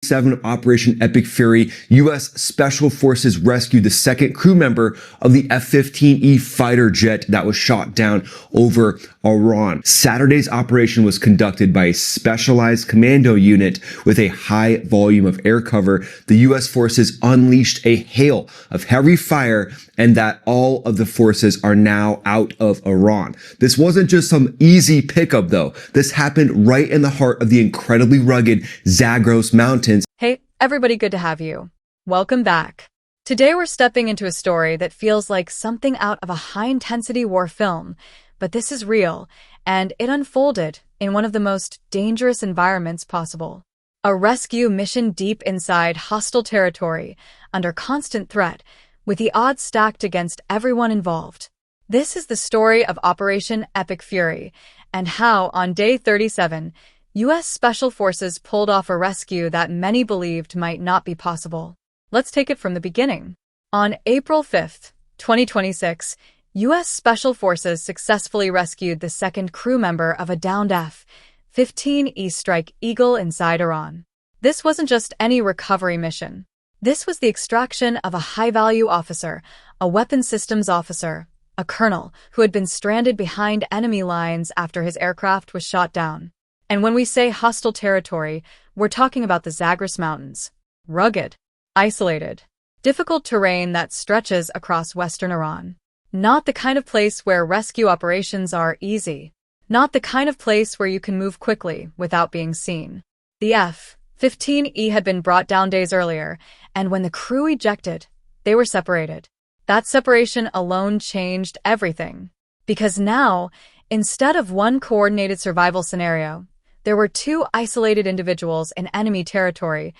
7 of Operation Epic Fury, U.S. Special Forces rescued the second crew member of the F-15E fighter jet that was shot down over Iran. Saturday's operation was conducted by a specialized commando unit with a high volume of air cover. The U.S. forces unleashed a hail of heavy fire, and that all of the forces are now out of Iran. This wasn't just some easy pickup though. This happened right in the heart of the incredibly rugged Zagros Mountains. Hey, everybody, good to have you. Welcome back. Today we're stepping into a story that feels like something out of a high-intensity war film, but this is real, and it unfolded in one of the most dangerous environments possible. A rescue mission deep inside hostile territory, under constant threat, with the odds stacked against everyone involved. This is the story of Operation Epic Fury, and how, on day 37, U.S. Special Forces pulled off a rescue that many believed might not be possible. Let's take it from the beginning. On April 5, 2026, U.S. Special Forces successfully rescued the second crew member of a downed F-15E Strike Eagle inside Iran. This wasn't just any recovery mission. This was the extraction of a high-value officer, a weapons systems officer, a colonel who had been stranded behind enemy lines after his aircraft was shot down. And when we say hostile territory, we're talking about the Zagros Mountains. Rugged, isolated, difficult terrain that stretches across western Iran. Not the kind of place where rescue operations are easy. Not the kind of place where you can move quickly without being seen. The F-15E had been brought down days earlier, and when the crew ejected, they were separated. That separation alone changed everything. Because now, instead of one coordinated survival scenario, there were two isolated individuals in enemy territory,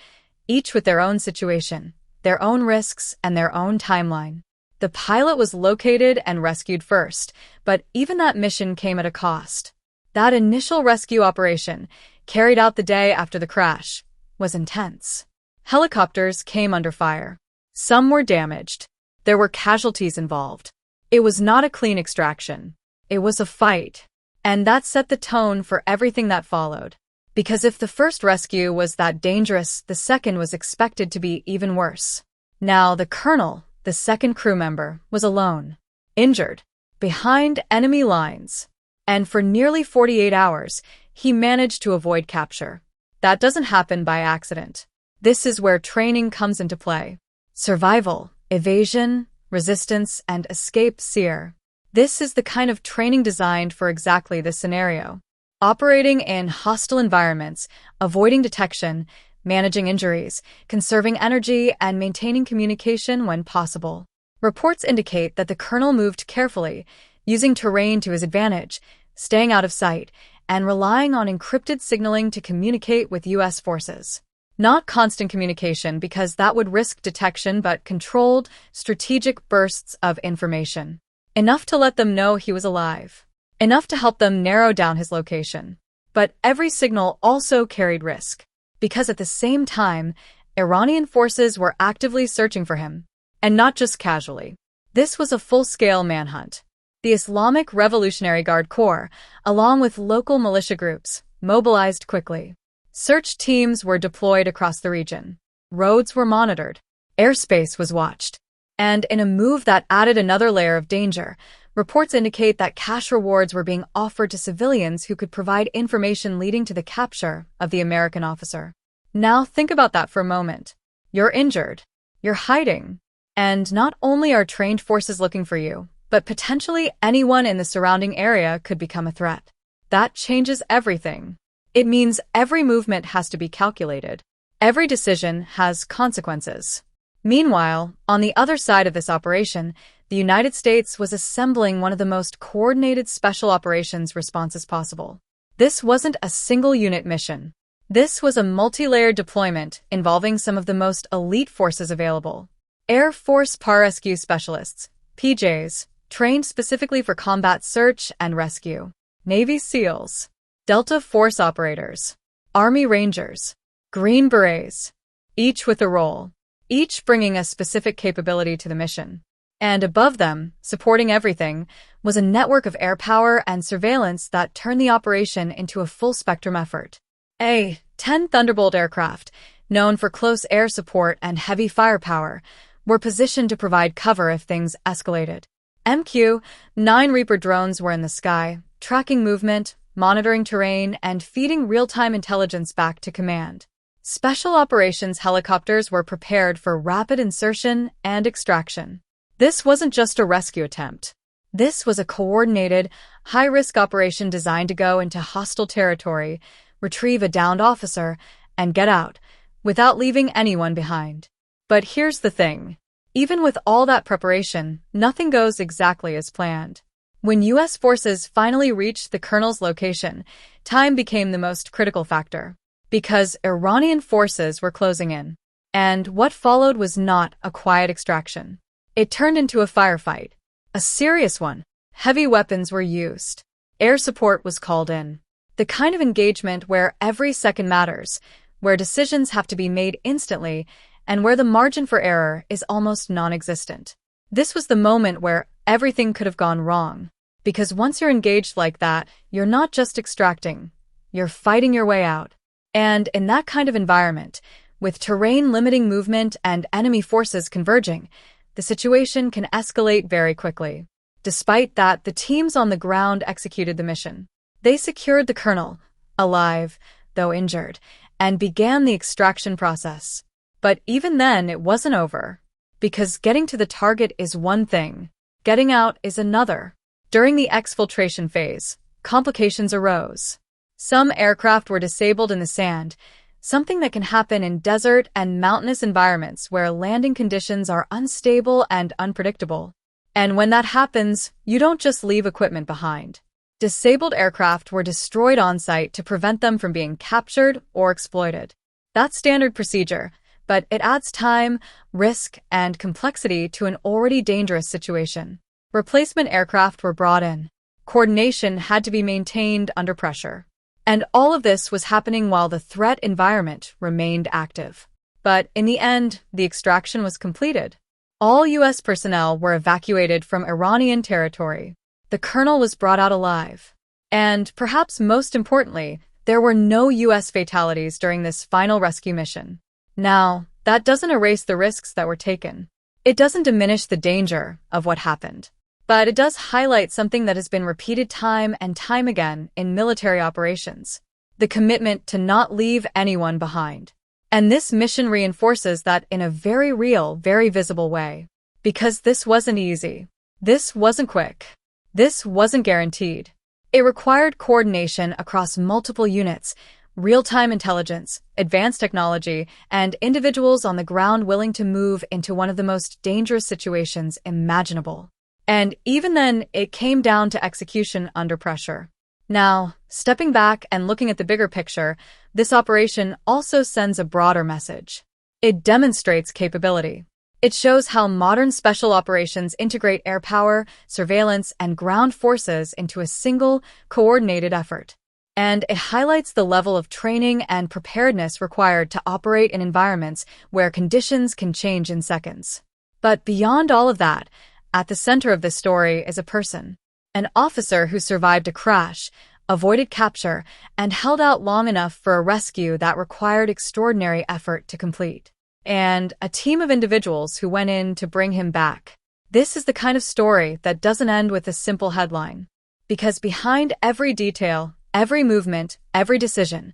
each with their own situation, their own risks, and their own timeline. The pilot was located and rescued first, but even that mission came at a cost. That initial rescue operation, carried out the day after the crash, was intense. Helicopters came under fire. Some were damaged. There were casualties involved. It was not a clean extraction. It was a fight. And that set the tone for everything that followed. Because if the first rescue was that dangerous, the second was expected to be even worse. Now, the colonel, the second crew member, was alone, injured, behind enemy lines. And for nearly 48 hours, he managed to avoid capture. That doesn't happen by accident. This is where training comes into play. Survival, evasion, resistance, and escape seer. This is the kind of training designed for exactly this scenario. Operating in hostile environments, avoiding detection, managing injuries, conserving energy, and maintaining communication when possible. Reports indicate that the colonel moved carefully, using terrain to his advantage, staying out of sight, and relying on encrypted signaling to communicate with U.S. forces. Not constant communication because that would risk detection, but controlled, strategic bursts of information. Enough to let them know he was alive. Enough to help them narrow down his location. But every signal also carried risk. Because at the same time, Iranian forces were actively searching for him. And not just casually. This was a full-scale manhunt. The Islamic Revolutionary Guard Corps, along with local militia groups, mobilized quickly. Search teams were deployed across the region. Roads were monitored. Airspace was watched. And in a move that added another layer of danger, reports indicate that cash rewards were being offered to civilians who could provide information leading to the capture of the American officer. Now think about that for a moment. You're injured. You're hiding. And not only are trained forces looking for you, but potentially anyone in the surrounding area could become a threat. That changes everything. It means every movement has to be calculated. Every decision has consequences. Meanwhile, on the other side of this operation, the United States was assembling one of the most coordinated special operations responses possible. This wasn't a single-unit mission. This was a multi-layered deployment involving some of the most elite forces available. Air Force Pararescue Specialists, PJs, trained specifically for combat search and rescue. Navy SEALs, Delta Force operators, Army Rangers, Green Berets, each with a role. Each bringing a specific capability to the mission. And above them, supporting everything, was a network of air power and surveillance that turned the operation into a full-spectrum effort. A 10 Thunderbolt aircraft, known for close air support and heavy firepower, were positioned to provide cover if things escalated. MQ-9 Reaper drones were in the sky, tracking movement, monitoring terrain, and feeding real-time intelligence back to command. Special operations helicopters were prepared for rapid insertion and extraction. This wasn't just a rescue attempt. This was a coordinated, high-risk operation designed to go into hostile territory, retrieve a downed officer, and get out, without leaving anyone behind. But here's the thing. Even with all that preparation, nothing goes exactly as planned. When U.S. forces finally reached the colonel's location, time became the most critical factor, because Iranian forces were closing in. And what followed was not a quiet extraction. It turned into a firefight. A serious one. Heavy weapons were used. Air support was called in. The kind of engagement where every second matters, where decisions have to be made instantly, and where the margin for error is almost non-existent. This was the moment where everything could have gone wrong. Because once you're engaged like that, you're not just extracting, you're fighting your way out. And in that kind of environment, with terrain limiting movement and enemy forces converging, the situation can escalate very quickly. Despite that, the teams on the ground executed the mission. They secured the colonel, alive, though injured, and began the extraction process. But even then, it wasn't over. Because getting to the target is one thing, getting out is another. During the exfiltration phase, complications arose. Some aircraft were disabled in the sand, something that can happen in desert and mountainous environments where landing conditions are unstable and unpredictable. And when that happens, you don't just leave equipment behind. Disabled aircraft were destroyed on-site to prevent them from being captured or exploited. That's standard procedure, but it adds time, risk, and complexity to an already dangerous situation. Replacement aircraft were brought in. Coordination had to be maintained under pressure. And all of this was happening while the threat environment remained active. But in the end, the extraction was completed. All U.S. personnel were evacuated from Iranian territory. The colonel was brought out alive. And perhaps most importantly, there were no U.S. fatalities during this final rescue mission. Now, that doesn't erase the risks that were taken. It doesn't diminish the danger of what happened. But it does highlight something that has been repeated time and time again in military operations: the commitment to not leave anyone behind. And this mission reinforces that in a very real, very visible way. Because this wasn't easy. This wasn't quick. This wasn't guaranteed. It required coordination across multiple units, real-time intelligence, advanced technology, and individuals on the ground willing to move into one of the most dangerous situations imaginable. And even then, it came down to execution under pressure. Now, stepping back and looking at the bigger picture, this operation also sends a broader message. It demonstrates capability. It shows how modern special operations integrate air power, surveillance, and ground forces into a single, coordinated effort. And it highlights the level of training and preparedness required to operate in environments where conditions can change in seconds. But beyond all of that, at the center of this story is a person. An officer who survived a crash, avoided capture, and held out long enough for a rescue that required extraordinary effort to complete. And a team of individuals who went in to bring him back. This is the kind of story that doesn't end with a simple headline. Because behind every detail, every movement, every decision,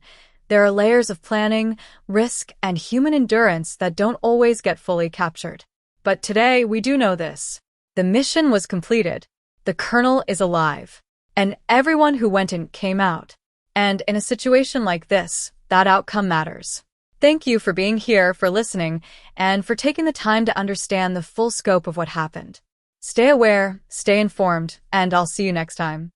there are layers of planning, risk, and human endurance that don't always get fully captured. But today, we do know this. The mission was completed. The colonel is alive. And everyone who went in came out. And in a situation like this, that outcome matters. Thank you for being here, for listening, and for taking the time to understand the full scope of what happened. Stay aware, stay informed, and I'll see you next time.